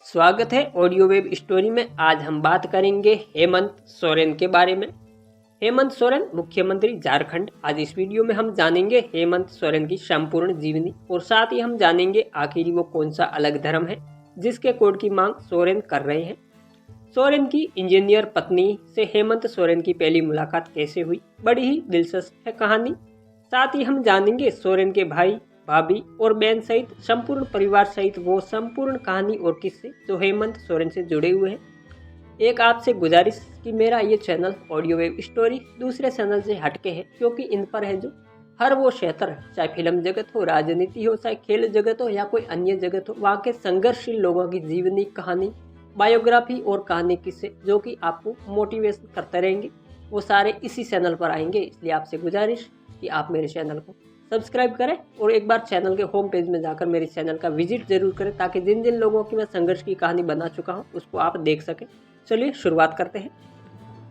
स्वागत है audio web story में। आज हम बात करेंगे हेमंत सोरेन के बारे में। हेमंत सोरेन मुख्यमंत्री झारखंड। आज इस वीडियो में हम जानेंगे हेमंत सोरेन की संपूर्ण जीवनी और साथ ही हम जानेंगे आखिर वो कौन सा अलग धर्म है जिसके कोड की मांग सोरेन कर रहे हैं। सोरेन की इंजीनियर पत्नी से हेमंत सोरेन की पहली मुलाकात कैसे हुई, बड़ी ही दिलचस्प है कहानी। साथ ही हम जानेंगे सोरेन के भाई, भाभी और बहन सहित संपूर्ण परिवार सहित वो संपूर्ण कहानी और किस्से जो हेमंत सोरेन से जुड़े हुए हैं। एक आपसे गुजारिश कि मेरा ये चैनल ऑडियो वेब स्टोरी दूसरे चैनल से हटके है, क्योंकि इन पर है जो हर वो क्षेत्र, चाहे फिल्म जगत हो, राजनीति हो, चाहे खेल जगत हो या कोई अन्य जगत हो, वहाँ के संघर्षशील लोगों की जीवनी, कहानी, बायोग्राफी और कहानी किस्से जो कि आपको मोटिवेशन करते रहेंगे, वो सारे इसी चैनल पर आएंगे। इसलिए आपसे गुजारिश कि आप मेरे चैनल को सब्सक्राइब करें और एक बार चैनल के होम पेज में जाकर मेरे चैनल का विजिट जरूर करें, ताकि जिन जिन लोगों की मैं संघर्ष की कहानी बना चुका हूं उसको आप देख सकें। चलिए शुरुआत करते हैं।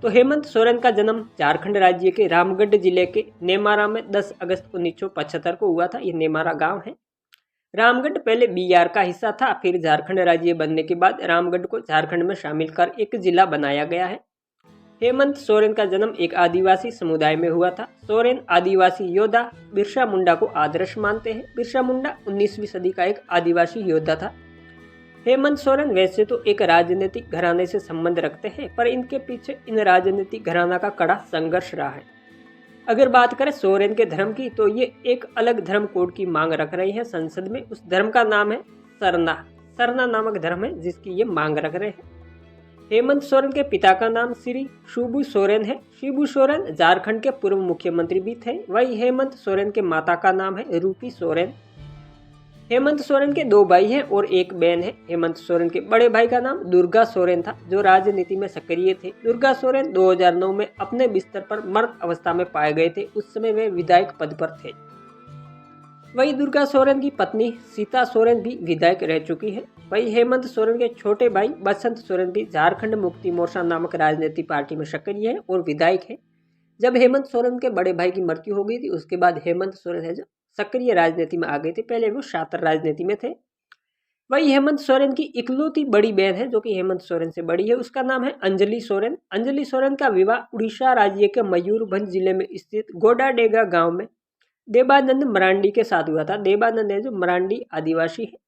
तो हेमंत सोरेन का जन्म झारखंड राज्य के रामगढ़ जिले के नेमारा में 10 अगस्त 1975 को हुआ था। ये नेमारा गांव है। रामगढ़ पहले बिहार का हिस्सा था, फिर झारखंड राज्य बनने के बाद रामगढ़ को झारखंड में शामिल कर एक जिला बनाया गया है। हेमंत सोरेन का जन्म एक आदिवासी समुदाय में हुआ था। सोरेन आदिवासी योद्धा बिरसा मुंडा को आदर्श मानते हैं। बिरसा मुंडा 19वीं सदी का एक आदिवासी योद्धा था। हेमंत सोरेन वैसे तो एक राजनीतिक घराने से संबंध रखते हैं, पर इनके पीछे इन राजनीतिक घराना का कड़ा संघर्ष रहा है। अगर बात करें सोरेन के धर्म की, तो ये एक अलग धर्म कोड की मांग रख रही है संसद में। उस धर्म का नाम है सरना। सरना नामक धर्म है जिसकी ये मांग रख रहे हैं। हेमंत सोरेन के पिता का नाम श्री शिबू सोरेन है। शिबू सोरेन झारखंड के पूर्व मुख्यमंत्री भी थे। वही हेमंत सोरेन के माता का नाम है रूपी सोरेन। हेमंत सोरेन के 2 भाई हैं और एक बहन है। हेमंत सोरेन के बड़े भाई का नाम दुर्गा सोरेन था, जो राजनीति में सक्रिय थे। दुर्गा सोरेन 2009 में अपने बिस्तर पर मृत अवस्था में पाए गए थे। उस समय वे विधायक पद पर थे। वही दुर्गा सोरेन की पत्नी सीता सोरेन भी विधायक रह चुकी है। वही हेमंत सोरेन के छोटे भाई बसंत सोरेन भी झारखंड मुक्ति मोर्चा नामक राजनीतिक पार्टी में सक्रिय है और विधायक है। जब हेमंत सोरेन के बड़े भाई की मृत्यु हो गई थी, उसके बाद हेमंत सोरेन है जो सक्रिय राजनीति में आ गए थे। पहले वो छात्र राजनीति में थे। वही हेमंत सोरेन की इकलौती बड़ी बहन है जो कि हेमंत सोरेन से बड़ी है। उसका नाम है अंजलि सोरेन। अंजलि सोरेन का विवाह उड़ीसा राज्य के मयूरभंज जिले में स्थित गोडाडेगा गांव में देवानंद मरांडी के साथ हुआ था। देवानंद है जो मरांडी आदिवासी है।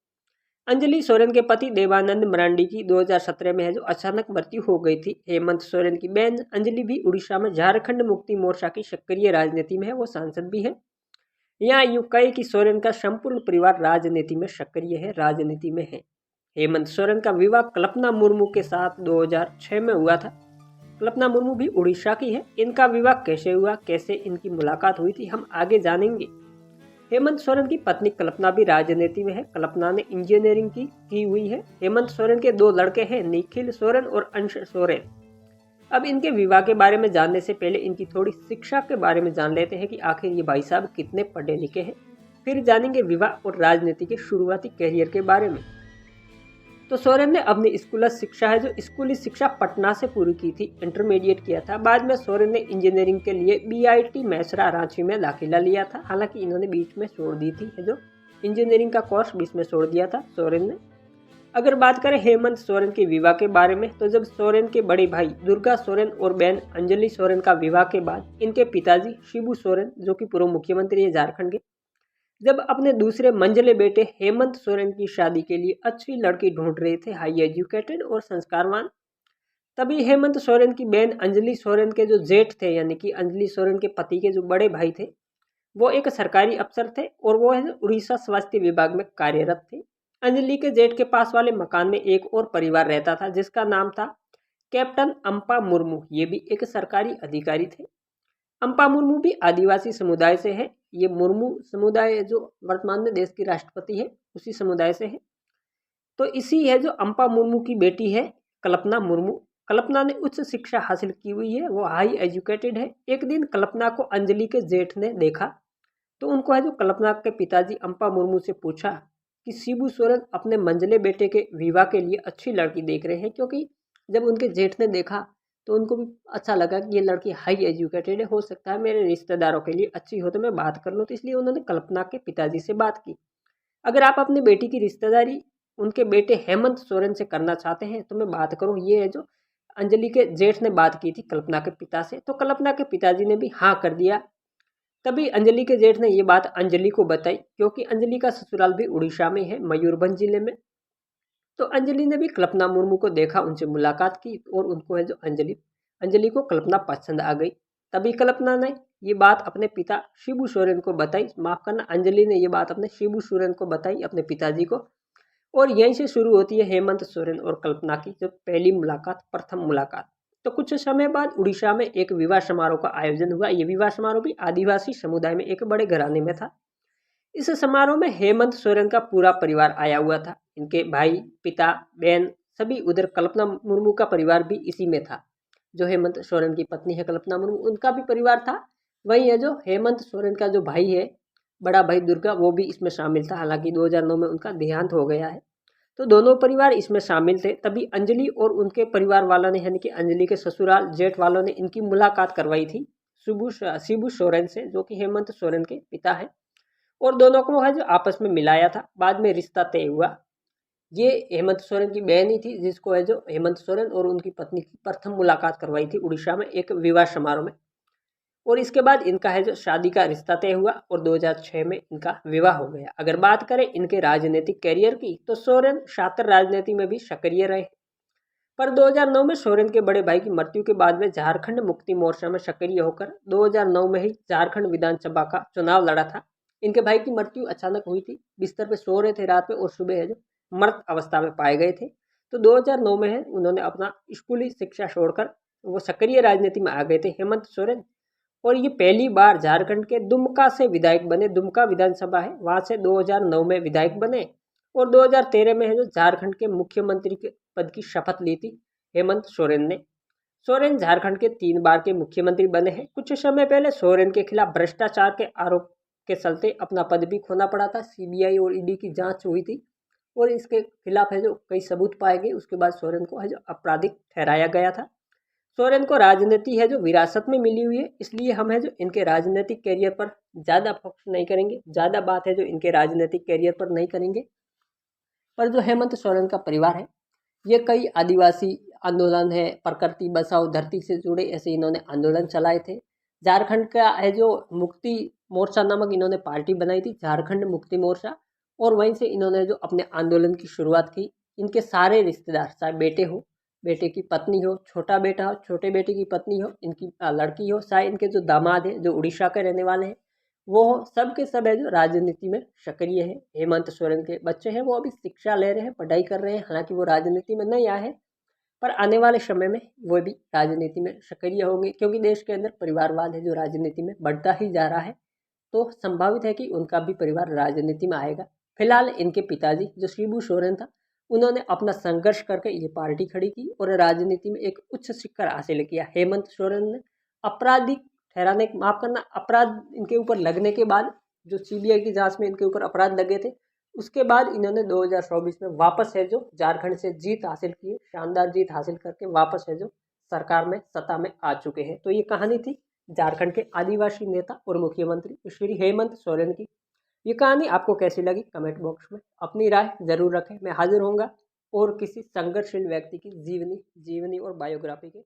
अंजलि सोरेन के पति देवानंद मरांडी की 2017 में है जो अचानक मृत्यु हो गई थी। हेमंत सोरेन की बहन अंजलि भी उड़ीसा में झारखंड मुक्ति मोर्चा की सक्रिय राजनीति में है, वो सांसद भी है। यहाँ यूं कहे कि सोरेन का संपूर्ण परिवार राजनीति में सक्रिय है, राजनीति में है। हेमंत सोरेन का विवाह कल्पना मुर्मू के साथ 2006 में हुआ था। कल्पना मुर्मू भी उड़ीसा की है। इनका विवाह कैसे हुआ, कैसे इनकी मुलाकात हुई थी, हम आगे जानेंगे। हेमंत सोरेन की पत्नी कल्पना भी राजनीति में है। कल्पना ने इंजीनियरिंग की हुई है। हेमंत सोरेन के 2 लड़के हैं, निखिल सोरेन और अंश सोरेन। अब इनके विवाह के बारे में जानने से पहले इनकी थोड़ी शिक्षा के बारे में जान लेते हैं कि आखिर ये भाई साहब कितने पढ़े लिखे हैं। फिर जानेंगे विवाह और राजनीति के शुरुआती करियर के बारे में। तो सोरेन ने अपनी स्कूली शिक्षा है जो स्कूली शिक्षा पटना से पूरी की थी, इंटरमीडिएट किया था। बाद में सोरेन ने इंजीनियरिंग के लिए बीआईटी मैसरा रांची में दाखिला लिया था। हालांकि इन्होंने बीच में छोड़ दी थी, जो इंजीनियरिंग का कोर्स बीच में छोड़ दिया था सोरेन ने। अगर बात करें हेमंत सोरेन के विवाह के बारे में, तो जब सोरेन के बड़े भाई दुर्गा सोरेन और बहन अंजलि सोरेन का विवाह के बाद इनके पिताजी शिबू सोरेन, जो कि पूर्व मुख्यमंत्री है झारखंड के, जब अपने दूसरे मंझले बेटे हेमंत सोरेन की शादी के लिए अच्छी लड़की ढूंढ रहे थे, हाई एजुकेटेड और संस्कारवान, तभी हेमंत सोरेन की बहन अंजलि सोरेन के जो जेठ थे, यानी कि अंजलि सोरेन के पति के जो बड़े भाई थे, वो एक सरकारी अफसर थे और वो है उड़ीसा स्वास्थ्य विभाग में कार्यरत थे। अंजलि के जेठ के पास वाले मकान में एक और परिवार रहता था जिसका नाम था कैप्टन अम्पा मुर्मू। ये भी एक सरकारी अधिकारी थे। अम्पा मुर्मू भी आदिवासी समुदाय से है। ये मुर्मू समुदाय जो वर्तमान में देश की राष्ट्रपति है, उसी समुदाय से है। तो इसी है जो अम्पा मुर्मू की बेटी है कल्पना मुर्मू। कल्पना ने उच्च शिक्षा हासिल की हुई है, वो हाई एजुकेटेड है। एक दिन कल्पना को अंजलि के जेठ ने देखा तो उनको है जो कल्पना के पिताजी अम्पा मुर्मू से पूछा कि शिबू सोरेन अपने मंझले बेटे के विवाह के लिए अच्छी लड़की देख रहे हैं, क्योंकि जब उनके जेठ ने देखा तो उनको भी अच्छा लगा कि ये लड़की हाई एजुकेटेड है, हो सकता है मेरे रिश्तेदारों के लिए अच्छी हो तो मैं बात कर लूँ। तो इसलिए उन्होंने कल्पना के पिताजी से बात की। अगर आप अपनी बेटी की रिश्तेदारी उनके बेटे हेमंत सोरेन से करना चाहते हैं। तो मैं बात करूं, ये है जो अंजलि के जेठ ने बात की थी कल्पना के पिता से, तो कल्पना के पिताजी ने भी हाँ कर दिया। तभी अंजलि के जेठ ने ये बात अंजलि को बताई, क्योंकि अंजलि का ससुराल भी उड़ीसा में है, मयूरभंज जिले में। तो अंजलि ने भी कल्पना मुर्मू को देखा, उनसे मुलाकात की और उनको है जो अंजलि को कल्पना पसंद आ गई। तभी कल्पना ने ये बात अपने पिता शिबू सोरेन को बताई, माफ करना, अंजलि ने ये बात अपने शिबू सोरेन को बताई, अपने पिताजी को। और यहीं से शुरू होती है हेमंत सोरेन और कल्पना की जो पहली मुलाकात, प्रथम मुलाकात। तो कुछ समय बाद उड़ीसा में एक विवाह समारोह का आयोजन हुआ। ये विवाह समारोह भी आदिवासी समुदाय में एक बड़े घराने में था। इस समारोह में हेमंत सोरेन का पूरा परिवार आया हुआ था। इनके भाई, पिता, बहन सभी उधर। कल्पना मुर्मू का परिवार भी इसी में था। जो हेमंत सोरेन की पत्नी है कल्पना मुर्मू, उनका भी परिवार था। वही है जो हेमंत सोरेन का जो भाई है, बड़ा भाई दुर्गा, वो भी इसमें शामिल था। हालांकि 2009 में उनका देहांत हो गया है। तो दोनों परिवार इसमें शामिल थे। तभी अंजलि और उनके परिवार वालों ने, यानी कि अंजलि के ससुराल जेठ वालों ने इनकी मुलाकात करवाई थी शिबू सोरेन से, जो कि हेमंत सोरेन के पिता है। और दोनों को है जो आपस में मिलाया था। बाद में रिश्ता तय हुआ। ये हेमंत सोरेन की बहन ही थी जिसको है जो हेमंत सोरेन और उनकी पत्नी की प्रथम मुलाकात करवाई थी उड़ीसा में एक विवाह समारोह में। और इसके बाद इनका है जो शादी का रिश्ता तय हुआ और 2006 में इनका विवाह हो गया। अगर बात करें इनके राजनीतिक कैरियर की, तो सोरेन छात्र राजनीति में भी सक्रिय रहे। पर 2009 में सोरेन के बड़े भाई की मृत्यु के बाद वे झारखंड मुक्ति मोर्चा में सक्रिय होकर 2009 में ही झारखंड विधानसभा का चुनाव लड़ा था। इनके भाई की मृत्यु अचानक हुई थी, बिस्तर पे सो रहे थे रात में और सुबह है जो मृत अवस्था में पाए गए थे। तो 2009 में है उन्होंने अपना स्कूली शिक्षा छोड़कर वो सक्रिय राजनीति में आ गए थे हेमंत सोरेन। और ये पहली बार झारखंड के दुमका से विधायक बने। दुमका विधानसभा है, वहां से 2009 में विधायक बने। और 2013 में है जो झारखंड के मुख्यमंत्री के पद की शपथ ली थी हेमंत सोरेन ने। सोरेन झारखंड के 3 बार के मुख्यमंत्री बने हैं। कुछ समय पहले सोरेन के खिलाफ भ्रष्टाचार के आरोप के चलते अपना पद भी खोना पड़ा था। सीबीआई और ईडी की जांच हुई थी और इसके खिलाफ है जो कई सबूत पाए गए। उसके बाद सोरेन को है जो आपराधिक ठहराया गया था। सोरेन को राजनीति है जो विरासत में मिली हुई है, इसलिए हम है जो इनके राजनीतिक कैरियर पर ज़्यादा फोकस नहीं करेंगे, ज़्यादा बात है जो इनके राजनीतिक कैरियर पर नहीं करेंगे। पर जो हेमंत सोरेन का परिवार है, ये कई आदिवासी आंदोलन है, प्रकृति बचाओ धरती से जुड़े ऐसे इन्होंने आंदोलन चलाए थे। झारखंड का है जो मुक्ति मोर्चा नामक इन्होंने पार्टी बनाई थी, झारखंड मुक्ति मोर्चा। और वहीं से इन्होंने जो अपने आंदोलन की शुरुआत की। इनके सारे रिश्तेदार, चाहे बेटे हो, बेटे की पत्नी हो, छोटा बेटा हो, छोटे बेटे की पत्नी हो, इनकी लड़की हो, चाहे इनके जो दामाद है जो उड़ीसा के रहने वाले हैं वो हो, सब के सब है जो राजनीति में सक्रिय है। हेमंत सोरेन के बच्चे हैं वो अभी शिक्षा ले रहे हैं, पढ़ाई कर रहे हैं। हालांकि वो राजनीति में नहीं आए हैं, पर आने वाले समय में वो भी राजनीति में सक्रिय होंगे, क्योंकि देश के अंदर परिवारवाद है जो राजनीति में बढ़ता ही जा रहा है। तो संभावित है कि उनका भी परिवार राजनीति में आएगा। फिलहाल इनके पिताजी जो शिबू सोरेन था, उन्होंने अपना संघर्ष करके ये पार्टी खड़ी की और राजनीति में एक उच्च शिखर हासिल किया। हेमंत सोरेन ने आपराधिक ठहराने, माफ करना, अपराध इनके ऊपर लगने के बाद, जो सीबीआई की जांच में इनके ऊपर अपराध लगे थे, उसके बाद इन्होंने 2024 में वापस है जो झारखंड से जीत हासिल की, शानदार जीत हासिल करके वापस है जो सरकार में, सत्ता में आ चुके हैं। तो ये कहानी थी झारखंड के आदिवासी नेता और मुख्यमंत्री श्री हेमंत सोरेन की। ये कहानी आपको कैसी लगी कमेंट बॉक्स में अपनी राय जरूर रखें। मैं हाजिर होऊंगा और किसी संघर्षशील व्यक्ति की जीवनी और बायोग्राफी के